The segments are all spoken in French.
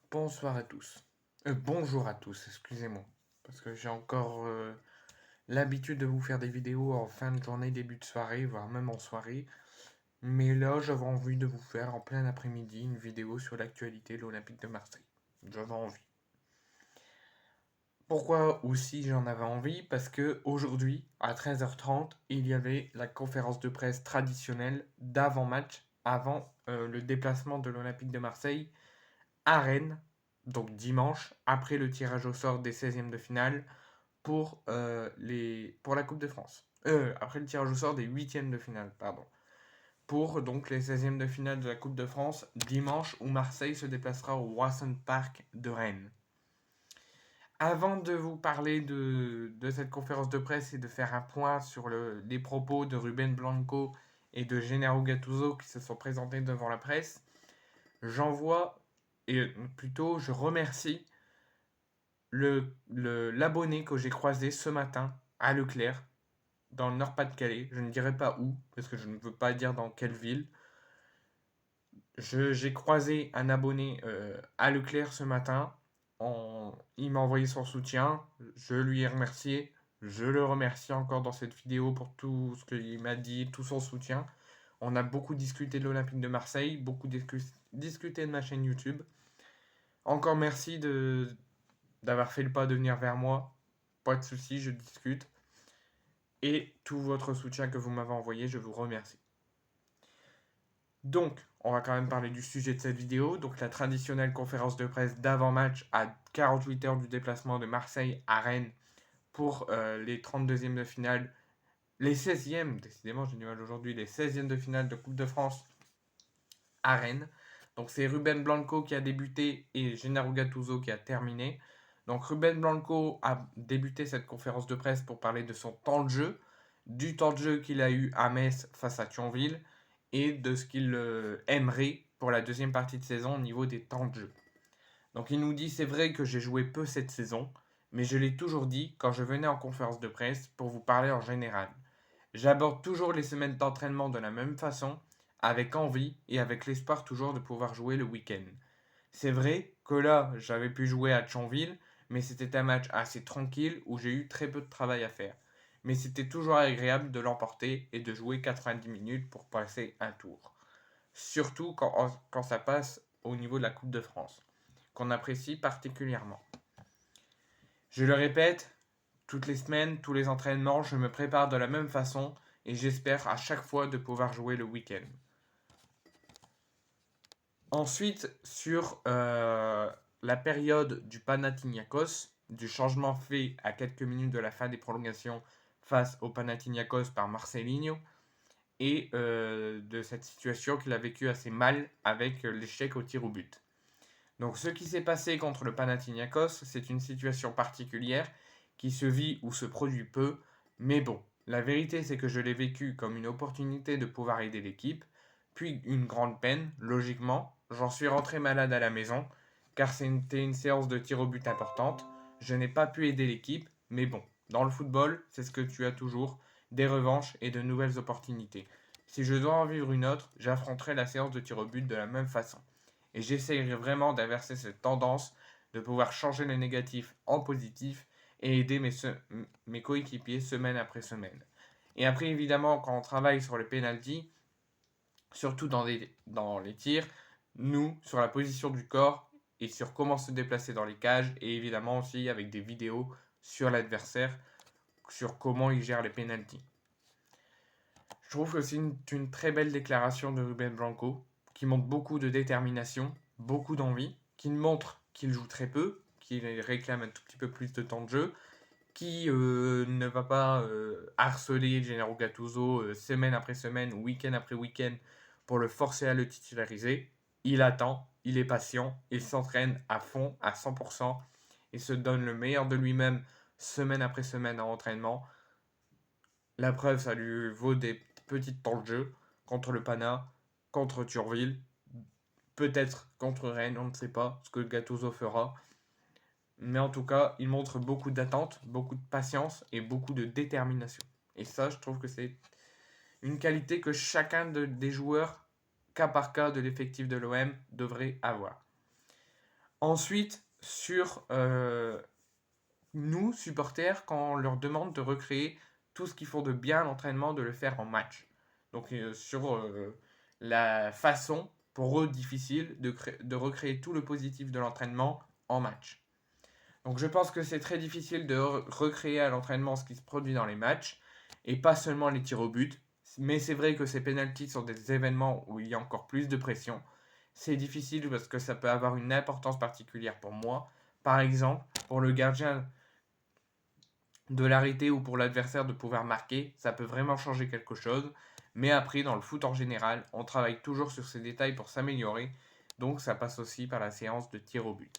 Bonsoir à tous. Bonjour à tous, excusez-moi. Parce que j'ai encore l'habitude de vous faire des vidéos en fin de journée, début de soirée, voire même en soirée. Mais là, j'avais envie de vous faire en plein après-midi une vidéo sur l'actualité de l'Olympique de Marseille. J'avais envie. Pourquoi aussi j'en avais envie? Parce que aujourd'hui, à 13h30, il y avait la conférence de presse traditionnelle d'avant-match, avant le déplacement de l'Olympique de Marseille à Rennes, donc dimanche, après le tirage au sort des 16e de finale pour la Coupe de France. Après le tirage au sort des 8e de finale, pardon. Pour donc les 16e de finale de la Coupe de France, dimanche, où Marseille se déplacera au Wasson Park de Rennes. Avant de vous parler de cette conférence de presse et de faire un point sur les propos de Ruben Blanco et de Gennaro Gattuso qui se sont présentés devant la presse, j'envoie, et plutôt je remercie l'abonné que j'ai croisé ce matin à Leclerc, dans le Nord-Pas-de-Calais. Je ne dirai pas où, parce que je ne veux pas dire dans quelle ville. J'ai croisé un abonné à Leclerc ce matin. Il m'a envoyé son soutien. Je lui ai remercié. Je le remercie encore dans cette vidéo pour tout ce qu'il m'a dit, tout son soutien. On a beaucoup discuté de l'Olympique de Marseille, beaucoup discuté de ma chaîne YouTube. Encore merci d'avoir fait le pas de venir vers moi. Pas de souci, je discute. Et tout votre soutien que vous m'avez envoyé, je vous remercie. Donc, on va quand même parler du sujet de cette vidéo. Donc, la traditionnelle conférence de presse d'avant-match à 48 heures du déplacement de Marseille à Rennes pour les 32e de finale, les 16e, décidément j'ai du mal aujourd'hui, les 16e de finale de Coupe de France à Rennes. Donc, c'est Ruben Blanco qui a débuté et Gennaro Gattuso qui a terminé. Donc, Ruben Blanco a débuté cette conférence de presse pour parler de son temps de jeu, du temps de jeu qu'il a eu à Metz face à Thionville et de ce qu'il aimerait pour la deuxième partie de saison au niveau des temps de jeu. Donc il nous dit c'est vrai que j'ai joué peu cette saison, mais je l'ai toujours dit quand je venais en conférence de presse pour vous parler en général. J'aborde toujours les semaines d'entraînement de la même façon, avec envie et avec l'espoir toujours de pouvoir jouer le week-end. C'est vrai que là, j'avais pu jouer à Thionville, mais c'était un match assez tranquille où j'ai eu très peu de travail à faire. Mais c'était toujours agréable de l'emporter et de jouer 90 minutes pour passer un tour. Surtout quand ça passe au niveau de la Coupe de France, qu'on apprécie particulièrement. Je le répète, toutes les semaines, tous les entraînements, je me prépare de la même façon et j'espère à chaque fois de pouvoir jouer le week-end. Ensuite, sur la période du Panathinaikos, du changement fait à quelques minutes de la fin des prolongations face au Panathinaikos par Marcelinho, et de cette situation qu'il a vécue assez mal avec l'échec au tir au but. Donc ce qui s'est passé contre le Panathinaikos, c'est une situation particulière qui se vit ou se produit peu, mais bon, la vérité c'est que je l'ai vécu comme une opportunité de pouvoir aider l'équipe, puis une grande peine, logiquement. J'en suis rentré malade à la maison, car c'était une séance de tir au but importante. Je n'ai pas pu aider l'équipe, mais bon, dans le football, c'est ce que tu as toujours, des revanches et de nouvelles opportunités. Si je dois en vivre une autre, j'affronterai la séance de tir au but de la même façon. Et j'essayerai vraiment d'inverser cette tendance, de pouvoir changer le négatif en positif et aider mes coéquipiers semaine après semaine. Et après, évidemment, quand on travaille sur le penalty, surtout dans les tirs, nous, sur la position du corps et sur comment se déplacer dans les cages, et évidemment aussi avec des vidéos sur l'adversaire, sur comment il gère les penalties. Je trouve que c'est une très belle déclaration de Ruben Blanco, qui montre beaucoup de détermination, beaucoup d'envie, qui montre qu'il joue très peu, qu'il réclame un tout petit peu plus de temps de jeu, qui ne va pas harceler Gennaro Gattuso semaine après semaine, week-end après week-end, pour le forcer à le titulariser. Il attend, il est patient, il s'entraîne à fond, à 100%, et se donne le meilleur de lui-même semaine après semaine en entraînement. La preuve, ça lui vaut des petits temps de jeu contre le Pana, contre Thionville, peut-être contre Rennes, on ne sait pas ce que Gattuso fera. Mais en tout cas, il montre beaucoup d'attente, beaucoup de patience et beaucoup de détermination. Et ça, je trouve que c'est une qualité que des joueurs, cas par cas de l'effectif de l'OM, devrait avoir. Ensuite, sur nous, supporters, quand on leur demande de recréer tout ce qu'ils font de bien à l'entraînement, de le faire en match. Donc sur la façon, pour eux difficile, de recréer tout le positif de l'entraînement en match. Donc je pense que c'est très difficile de recréer à l'entraînement ce qui se produit dans les matchs, et pas seulement les tirs au but, mais c'est vrai que ces pénaltys sont des événements où il y a encore plus de pression. C'est difficile parce que ça peut avoir une importance particulière pour moi. Par exemple, pour le gardien de l'arrêter ou pour l'adversaire de pouvoir marquer, ça peut vraiment changer quelque chose. Mais après, dans le foot en général, on travaille toujours sur ces détails pour s'améliorer. Donc ça passe aussi par la séance de tir au but.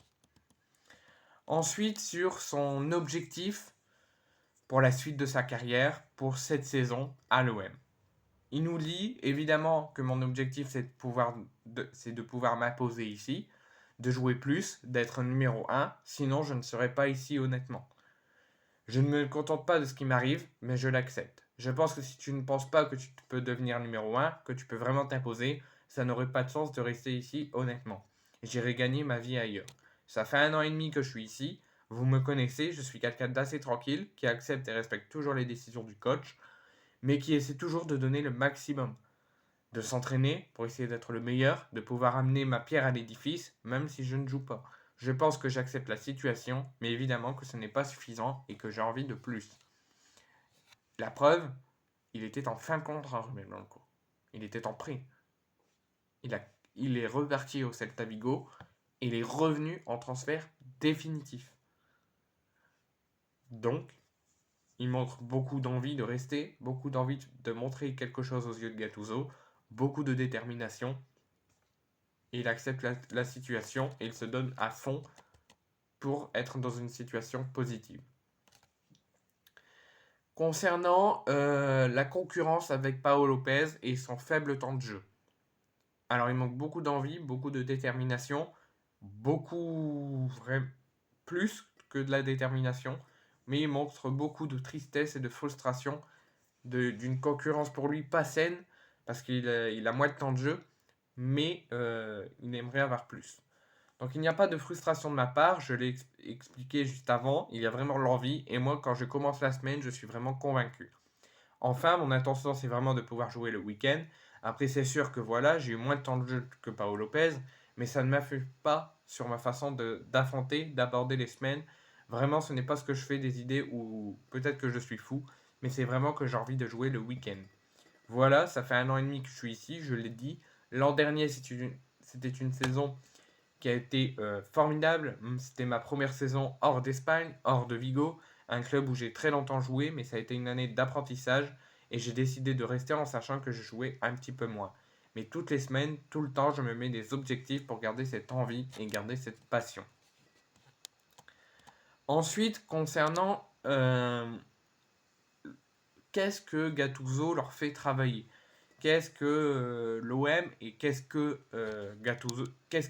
Ensuite, sur son objectif pour la suite de sa carrière, pour cette saison à l'OM. Il nous dit évidemment que mon objectif c'est de pouvoir m'imposer ici, de jouer plus, d'être numéro 1, sinon je ne serais pas ici honnêtement. Je ne me contente pas de ce qui m'arrive, mais je l'accepte. Je pense que si tu ne penses pas que tu peux devenir numéro 1, que tu peux vraiment t'imposer, ça n'aurait pas de sens de rester ici honnêtement. J'irai gagner ma vie ailleurs. Ça fait 1 an et demi que je suis ici. Vous me connaissez, je suis quelqu'un d'assez tranquille, qui accepte et respecte toujours les décisions du coach, mais qui essaie toujours de donner le maximum. De s'entraîner pour essayer d'être le meilleur, de pouvoir amener ma pierre à l'édifice, même si je ne joue pas. Je pense que j'accepte la situation, mais évidemment que ce n'est pas suffisant et que j'ai envie de plus. La preuve, il était en fin de contrat, Ruben Blanco. Il était en prêt. Il est reparti au Celta Vigo et il est revenu en transfert définitif. Donc, il montre beaucoup d'envie de rester, beaucoup d'envie de montrer quelque chose aux yeux de Gattuso, beaucoup de détermination. Et il accepte la situation et il se donne à fond pour être dans une situation positive. Concernant la concurrence avec Paolo Lopez et son faible temps de jeu. Alors il manque beaucoup d'envie, beaucoup de détermination, plus que de la détermination, mais il montre beaucoup de tristesse et de frustration d'une concurrence pour lui pas saine, parce qu'il a moins de temps de jeu, mais il aimerait avoir plus. Donc il n'y a pas de frustration de ma part, je l'ai expliqué juste avant, il y a vraiment l'envie, et moi quand je commence la semaine, je suis vraiment convaincu. Enfin, mon intention c'est vraiment de pouvoir jouer le week-end. Après c'est sûr que voilà, j'ai eu moins de temps de jeu que Paolo Lopez, mais ça ne m'affecte pas sur ma façon d'affronter, d'aborder les semaines. Vraiment, ce n'est pas ce que je fais des idées ou peut-être que je suis fou, mais c'est vraiment que j'ai envie de jouer le week-end. Voilà, ça fait 1 an et demi que je suis ici, je l'ai dit. L'an dernier, c'était une saison qui a été formidable. C'était ma première saison hors d'Espagne, hors de Vigo, un club où j'ai très longtemps joué, mais ça a été une année d'apprentissage et j'ai décidé de rester en sachant que je jouais un petit peu moins. Mais toutes les semaines, tout le temps, je me mets des objectifs pour garder cette envie et garder cette passion. Ensuite, concernant qu'est-ce que Gattuso leur fait travailler, qu'est-ce que l'OM et qu'est-ce que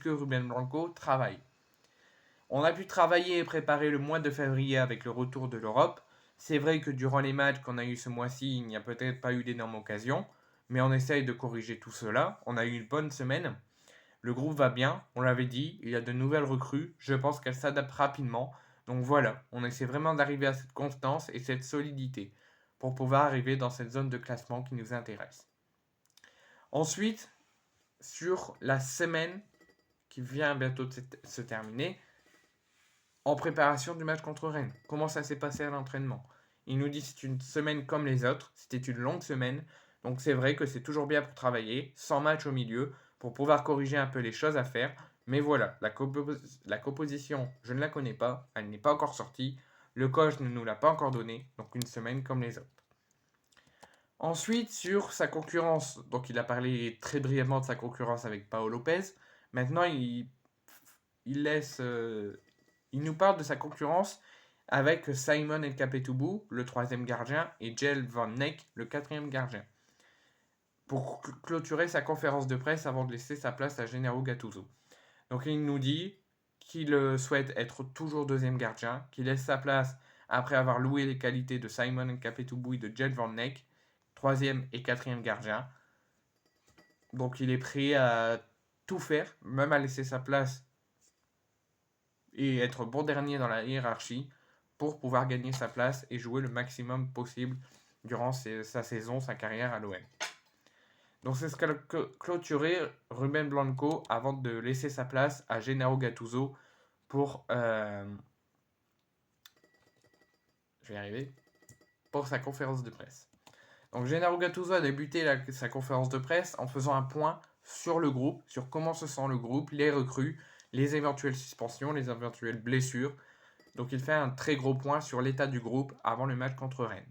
Ruben Blanco travaille. On a pu travailler et préparer le mois de février avec le retour de l'Europe. C'est vrai que durant les matchs qu'on a eu ce mois-ci, il n'y a peut-être pas eu d'énormes occasions, mais on essaye de corriger tout cela. On a eu une bonne semaine. Le groupe va bien, on l'avait dit, il y a de nouvelles recrues, je pense qu'elles s'adaptent rapidement. Donc voilà, on essaie vraiment d'arriver à cette constance et cette solidité pour pouvoir arriver dans cette zone de classement qui nous intéresse. Ensuite, sur la semaine qui vient bientôt de se terminer, en préparation du match contre Rennes, comment ça s'est passé à l'entraînement. Il nous dit que c'est une semaine comme les autres, c'était une longue semaine, donc c'est vrai que c'est toujours bien pour travailler, sans match au milieu, pour pouvoir corriger un peu les choses à faire. Mais voilà, la composition, je ne la connais pas, elle n'est pas encore sortie, le coach ne nous l'a pas encore donné, donc une semaine comme les autres. Ensuite, sur sa concurrence, donc il a parlé très brièvement de sa concurrence avec Paolo Lopez. Maintenant, il nous parle de sa concurrence avec Simon Nkapetoubou, le troisième gardien, et Jel Van Neck, le quatrième gardien, pour clôturer sa conférence de presse avant de laisser sa place à Gennaro Gattuso. Donc il nous dit qu'il souhaite être toujours deuxième gardien, qu'il laisse sa place après avoir loué les qualités de Simon Nkapetoubou et de Jel Van Neck, troisième et quatrième gardien. Donc il est prêt à tout faire, même à laisser sa place et être bon dernier dans la hiérarchie pour pouvoir gagner sa place et jouer le maximum possible durant sa saison, sa carrière à l'OM. Donc c'est ce qu'a clôturé Ruben Blanco avant de laisser sa place à Gennaro Gattuso pour je vais y arriver, pour sa conférence de presse. Donc Gennaro Gattuso a débuté sa conférence de presse en faisant un point sur le groupe, sur comment se sent le groupe, les recrues, les éventuelles suspensions, les éventuelles blessures. Donc il fait un très gros point sur l'état du groupe avant le match contre Rennes.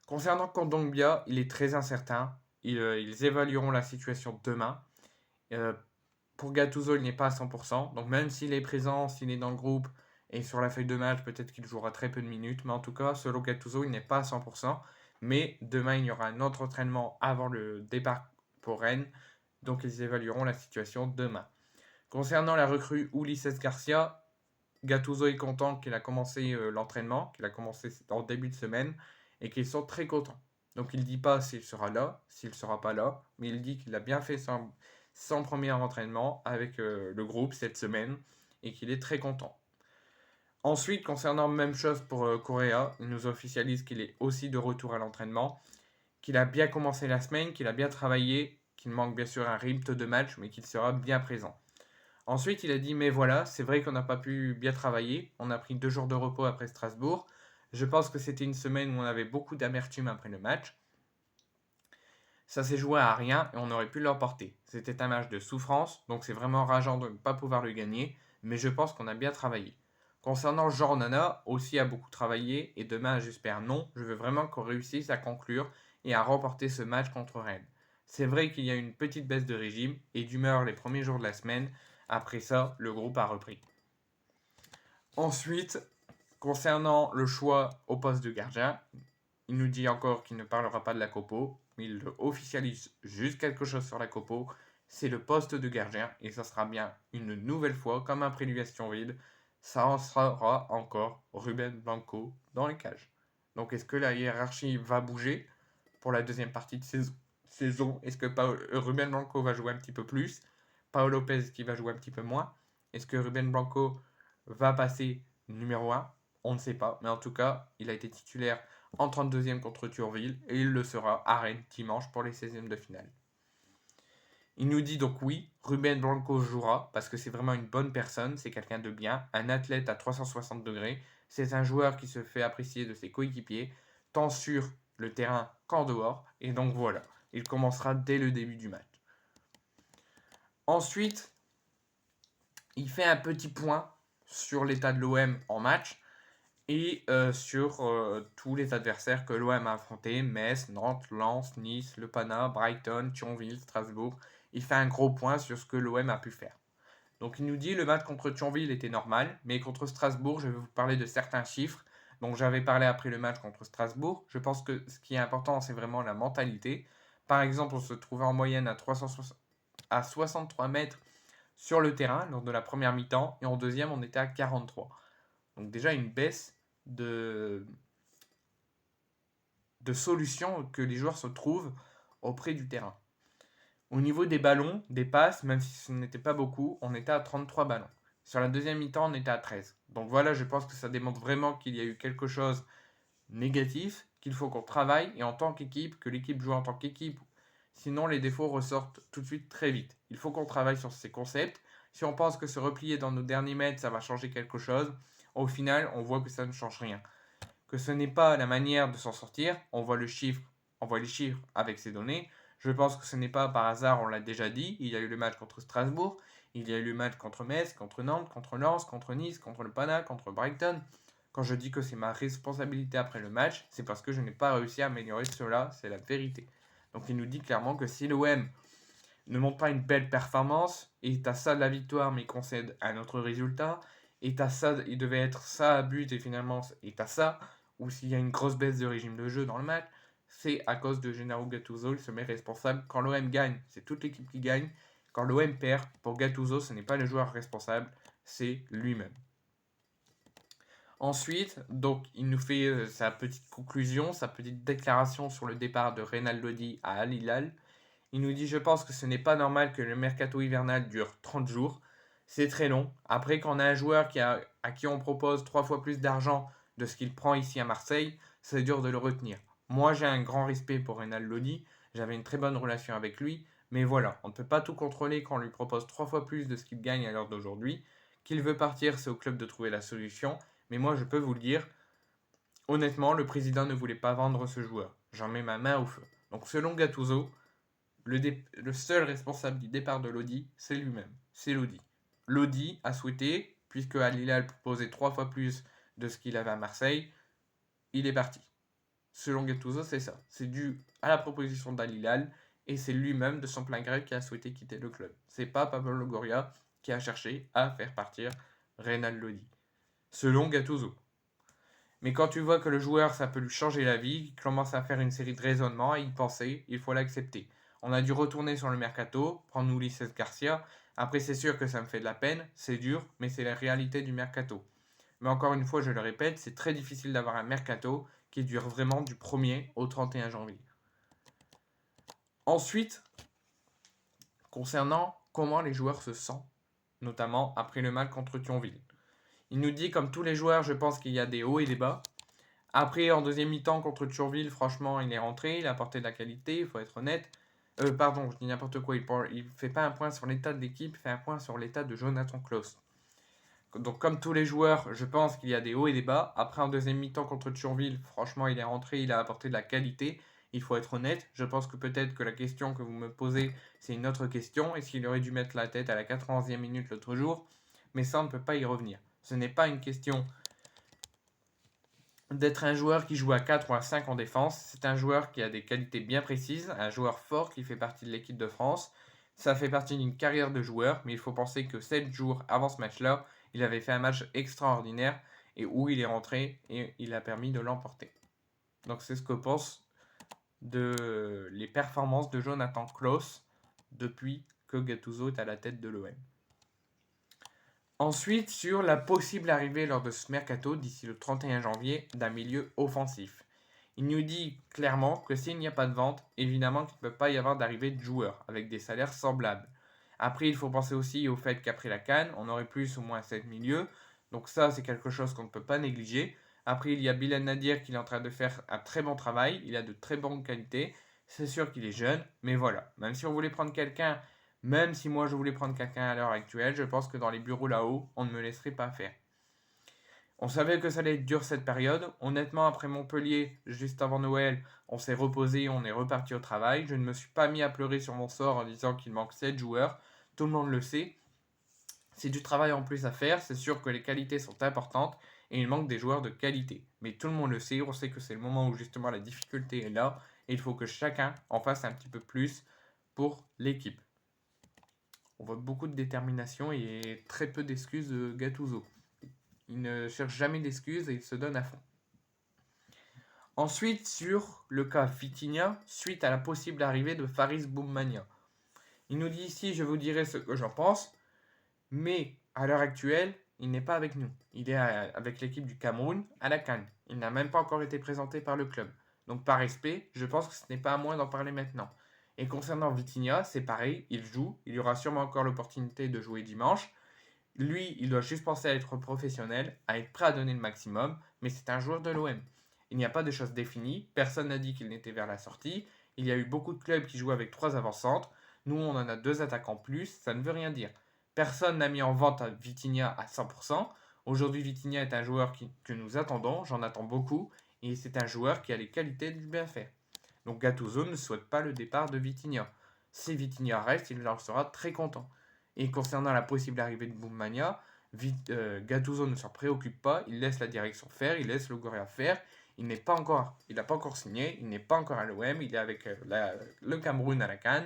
Concernant Kondogbia, il est très incertain. Ils évalueront la situation demain. Pour Gattuso, il n'est pas à 100%. Donc même s'il est présent, s'il est dans le groupe et sur la feuille de match, peut-être qu'il jouera très peu de minutes. Mais en tout cas, selon Gattuso, il n'est pas à 100%. Mais demain, il y aura un autre entraînement avant le départ pour Rennes. Donc ils évalueront la situation demain. Concernant la recrue Ulises Garcia, Gattuso est content qu'il a commencé l'entraînement, qu'il a commencé en début de semaine et qu'ils sont très contents. Donc il ne dit pas s'il sera là, s'il ne sera pas là, mais il dit qu'il a bien fait son premier entraînement avec le groupe cette semaine et qu'il est très content. Ensuite, concernant même chose pour Correa, il nous officialise qu'il est aussi de retour à l'entraînement, qu'il a bien commencé la semaine, qu'il a bien travaillé, qu'il manque bien sûr un rythme de match, mais qu'il sera bien présent. Ensuite, il a dit, mais voilà, c'est vrai qu'on n'a pas pu bien travailler, on a pris 2 jours de repos après Strasbourg. Je pense que c'était une semaine où on avait beaucoup d'amertume après le match. Ça s'est joué à rien et on aurait pu l'emporter. C'était un match de souffrance, donc c'est vraiment rageant de ne pas pouvoir le gagner, mais je pense qu'on a bien travaillé. Concernant Jean Nana, aussi a beaucoup travaillé, et demain j'espère non, je veux vraiment qu'on réussisse à conclure et à remporter ce match contre Rennes. C'est vrai qu'il y a une petite baisse de régime et d'humeur les premiers jours de la semaine, après ça, le groupe a repris. Ensuite, concernant le choix au poste de gardien, il nous dit encore qu'il ne parlera pas de la Copo, mais il officialise juste quelque chose sur la Copo. C'est le poste de gardien et ça sera bien une nouvelle fois, comme après l'Astonville, ça en sera encore Ruben Blanco dans les cages. Donc est-ce que la hiérarchie va bouger pour la deuxième partie de saison? Est-ce que Ruben Blanco va jouer un petit peu plus? Paolo Lopez qui va jouer un petit peu moins? Est-ce que Ruben Blanco va passer numéro 1? On ne sait pas, mais en tout cas, il a été titulaire en 32e contre Thionville et il le sera à Rennes dimanche pour les 16e de finale. Il nous dit donc oui, Ruben Blanco jouera parce que c'est vraiment une bonne personne, c'est quelqu'un de bien, un athlète à 360 degrés, c'est un joueur qui se fait apprécier de ses coéquipiers, tant sur le terrain qu'en dehors, et donc voilà, il commencera dès le début du match. Ensuite, il fait un petit point sur l'état de l'OM en match et sur tous les adversaires que l'OM a affrontés, Metz, Nantes, Lens, Nice, Le Pana, Brighton, Thionville, Strasbourg. Il fait un gros point sur ce que l'OM a pu faire. Donc il nous dit le match contre Thionville était normal, mais contre Strasbourg, je vais vous parler de certains chiffres. Donc j'avais parlé après le match contre Strasbourg. Je pense que ce qui est important, c'est vraiment la mentalité. Par exemple, on se trouvait en moyenne à 63 mètres sur le terrain lors de la première mi-temps, et en deuxième, on était à 43. Donc déjà une baisse de solutions que les joueurs se trouvent auprès du terrain. Au niveau des ballons, des passes, même si ce n'était pas beaucoup, on était à 33 ballons. Sur la deuxième mi-temps, on était à 13. Donc voilà, je pense que ça démontre vraiment qu'il y a eu quelque chose de négatif, qu'il faut qu'on travaille, et en tant qu'équipe, que l'équipe joue en tant qu'équipe. Sinon, les défauts ressortent tout de suite très vite. Il faut qu'on travaille sur ces concepts. Si on pense que se replier dans nos derniers mètres, ça va changer quelque chose, au final, on voit que ça ne change rien. Que ce n'est pas la manière de s'en sortir, on voit les chiffres avec ces données. Je pense que ce n'est pas par hasard, on l'a déjà dit, il y a eu le match contre Strasbourg, il y a eu le match contre Metz, contre Nantes, contre Lens, contre Nice, contre le Pana, contre Brighton. Quand je dis que c'est ma responsabilité après le match, c'est parce que je n'ai pas réussi à améliorer cela, c'est la vérité. Donc il nous dit clairement que si l'OM ne montre pas une belle performance, est à ça de la victoire mais concède un autre résultat, est à ça, il devait être ça à but et finalement est à ça, ou s'il y a une grosse baisse de régime de jeu dans le match, c'est à cause de Gennaro Gattuso, il se met responsable. Quand l'OM gagne, c'est toute l'équipe qui gagne. Quand l'OM perd, pour Gattuso, ce n'est pas le joueur responsable, c'est lui-même. Ensuite, donc, il nous fait sa petite conclusion, sa petite déclaration sur le départ de Reynald Lodi à Al Hilal. Il nous dit « Je pense que ce n'est pas normal que le mercato hivernal dure 30 jours. c'est très long. Après, quand on a un joueur à qui on propose 3 fois plus d'argent de ce qu'il prend ici à Marseille, c'est dur de le retenir. Moi, j'ai un grand respect pour Reynald Lodi, j'avais une très bonne relation avec lui, mais voilà, on ne peut pas tout contrôler quand on lui propose 3 fois plus de ce qu'il gagne à l'heure d'aujourd'hui. Qu'il veut partir, c'est au club de trouver la solution, mais moi, je peux vous le dire, honnêtement, le président ne voulait pas vendre ce joueur. J'en mets ma main au feu. Donc, selon Gattuso, le seul responsable du départ de Lodi, c'est lui-même, c'est Lodi. Lodi a souhaité, puisque Al Hilal proposait 3 fois plus de ce qu'il avait à Marseille, il est parti. Selon Gattuso, c'est ça. C'est dû à la proposition d'Al Hilal et c'est lui-même de son plein gré qui a souhaité quitter le club. C'est pas Pablo Longoria qui a cherché à faire partir Reynald Lodi. Selon Gattuso. Mais quand tu vois que le joueur, ça peut lui changer la vie, il commence à faire une série de raisonnements, à y penser, il faut l'accepter. On a dû retourner sur le mercato, prendre Ulises Garcia. Après, c'est sûr que ça me fait de la peine, c'est dur, mais c'est la réalité du mercato. Mais encore une fois, je le répète, c'est très difficile d'avoir un mercato qui dure vraiment du 1er au 31 janvier. Ensuite, concernant comment les joueurs se sentent, notamment après le match contre Thionville. Il nous dit, comme tous les joueurs, je pense qu'il y a des hauts et des bas. Après, en deuxième mi-temps contre Thionville, franchement, il est rentré, il a apporté de la qualité, il faut être honnête. Pardon, je dis n'importe quoi, il fait pas un point sur l'état de l'équipe, il fait un point sur l'état de Jonathan Klaus. Donc comme tous les joueurs, je pense qu'il y a des hauts et des bas. Après, en deuxième mi-temps contre Thionville, franchement, il est rentré, il a apporté de la qualité. Il faut être honnête. Je pense que peut-être que la question que vous me posez, c'est une autre question. Est-ce qu'il aurait dû mettre la tête à la 91e minute l'autre jour? Mais ça, on ne peut pas y revenir. Ce n'est pas une question d'être un joueur qui joue à 4 ou à 5 en défense. C'est un joueur qui a des qualités bien précises, un joueur fort qui fait partie de l'équipe de France. Ça fait partie d'une carrière de joueur, mais il faut penser que 7 jours avant ce match-là, il avait fait un match extraordinaire et où il est rentré et il a permis de l'emporter. Donc c'est ce que pense de les performances de Jonathan Klaus depuis que Gattuso est à la tête de l'OM. Ensuite, sur la possible arrivée lors de ce mercato d'ici le 31 janvier d'un milieu offensif. Il nous dit clairement que s'il n'y a pas de vente, évidemment qu'il ne peut pas y avoir d'arrivée de joueurs avec des salaires semblables. Après, il faut penser aussi au fait qu'après la CAN, on aurait plus ou moins 7 milieux. Donc ça, c'est quelque chose qu'on ne peut pas négliger. Après, il y a Bilal Nadir qui est en train de faire un très bon travail. Il a de très bonnes qualités. C'est sûr qu'il est jeune, mais voilà. Même si on voulait prendre quelqu'un, même si moi je voulais prendre quelqu'un à l'heure actuelle, je pense que dans les bureaux là-haut, on ne me laisserait pas faire. On savait que ça allait être dur cette période. Honnêtement, après Montpellier, juste avant Noël, on s'est reposé, on est reparti au travail. Je ne me suis pas mis à pleurer sur mon sort en disant qu'il manque 7 joueurs. Tout le monde le sait. C'est du travail en plus à faire. C'est sûr que les qualités sont importantes et il manque des joueurs de qualité. Mais tout le monde le sait. On sait que c'est le moment où justement la difficulté est là. Et il faut que chacun en fasse un petit peu plus pour l'équipe. On voit beaucoup de détermination et très peu d'excuses de Gattuso. Il ne cherche jamais d'excuses et il se donne à fond. Ensuite, sur le cas Vitinha, suite à la possible arrivée de Faris Boumania. Il nous dit ici, je vous dirai ce que j'en pense, mais à l'heure actuelle, il n'est pas avec nous. Il est avec l'équipe du Cameroun à la CAN. Il n'a même pas encore été présenté par le club. Donc par respect, je pense que ce n'est pas à moi d'en parler maintenant. Et concernant Vitinha, c'est pareil, il joue, il y aura sûrement encore l'opportunité de jouer dimanche. Lui, il doit juste penser à être professionnel, à être prêt à donner le maximum, mais c'est un joueur de l'OM. Il n'y a pas de choses définies, personne n'a dit qu'il n'était vers la sortie, il y a eu beaucoup de clubs qui jouent avec 3 avant-centres, nous on en a 2 attaquants plus, ça ne veut rien dire. Personne n'a mis en vente à Vitinha à 100%, aujourd'hui Vitinha est un joueur que nous attendons, j'en attends beaucoup, et c'est un joueur qui a les qualités de bien faire. Donc Gattuso ne souhaite pas le départ de Vitinha. Si Vitinha reste, il en sera très content. Et concernant la possible arrivée de Boumania, Gattuso ne s'en préoccupe pas, il laisse la direction faire, il laisse le Longoria faire. Il n'a pas encore signé, il n'est pas encore à l'OM, il est avec le Cameroun à la CAN,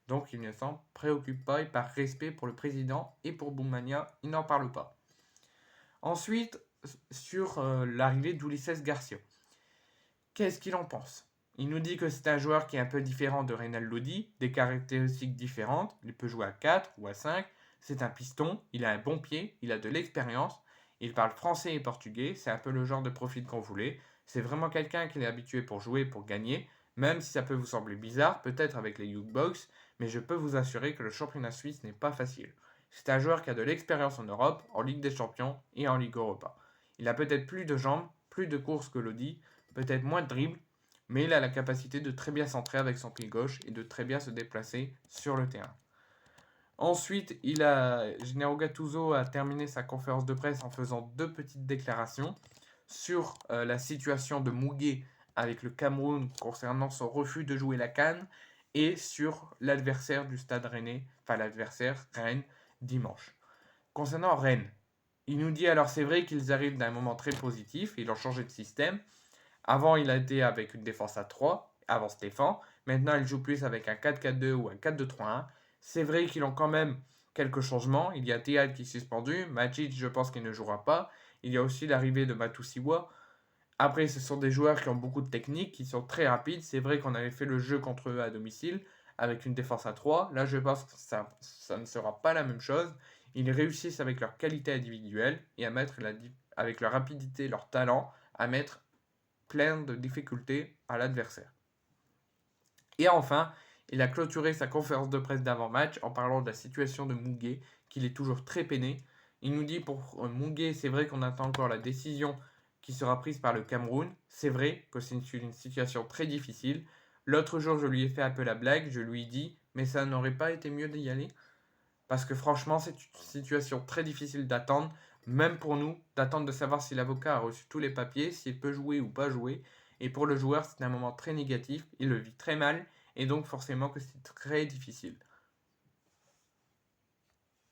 donc il ne s'en préoccupe pas et par respect pour le président et pour Boumania, il n'en parle pas. Ensuite, sur l'arrivée d'Ulises Garcia. Qu'est-ce qu'il en pense? Il nous dit que c'est un joueur qui est un peu différent de Reynald Lodi, des caractéristiques différentes, il peut jouer à 4 ou à 5, c'est un piston, il a un bon pied, il a de l'expérience, il parle français et portugais, c'est un peu le genre de profil qu'on voulait, c'est vraiment quelqu'un qui est habitué pour jouer, pour gagner, même si ça peut vous sembler bizarre, peut-être avec les Young Box, mais je peux vous assurer que le championnat suisse n'est pas facile. C'est un joueur qui a de l'expérience en Europe, en Ligue des Champions et en Ligue Europa. Il a peut-être plus de jambes, plus de courses que Lodi, peut-être moins de dribbles, mais il a la capacité de très bien centrer avec son pied gauche et de très bien se déplacer sur le terrain. Ensuite, Gennaro Gattuso a terminé sa conférence de presse en faisant deux petites déclarations sur la situation de Mouguet avec le Cameroun concernant son refus de jouer la CAN et sur l'adversaire du Stade Rennais, enfin l'adversaire Rennes dimanche. Concernant Rennes, il nous dit alors c'est vrai qu'ils arrivent d'un moment très positif, ils ont changé de système. Avant, il a été avec une défense à 3, avant Stéphane. Maintenant, il joue plus avec un 4-4-2 ou un 4-2-3-1. C'est vrai qu'ils ont quand même quelques changements. Il y a Théad qui est suspendu. Majic, je pense qu'il ne jouera pas. Il y a aussi l'arrivée de Matusiwa. Après, ce sont des joueurs qui ont beaucoup de technique, qui sont très rapides. C'est vrai qu'on avait fait le jeu contre eux à domicile avec une défense à 3. Là, je pense que ça ne sera pas la même chose. Ils réussissent avec leur qualité individuelle et à mettre avec leur rapidité, leur talent, à mettre plein de difficultés à l'adversaire. Et enfin, il a clôturé sa conférence de presse d'avant-match en parlant de la situation de Mouguet, qu'il est toujours très peiné. Il nous dit pour Mouguet, c'est vrai qu'on attend encore la décision qui sera prise par le Cameroun. C'est vrai que c'est une situation très difficile. L'autre jour, je lui ai fait un peu la blague, je lui ai dit, mais ça n'aurait pas été mieux d'y aller. Parce que franchement, c'est une situation très difficile d'attendre, même pour nous, d'attendre de savoir si l'avocat a reçu tous les papiers, s'il peut jouer ou pas jouer. Et pour le joueur, c'est un moment très négatif, il le vit très mal, et donc forcément que c'est très difficile.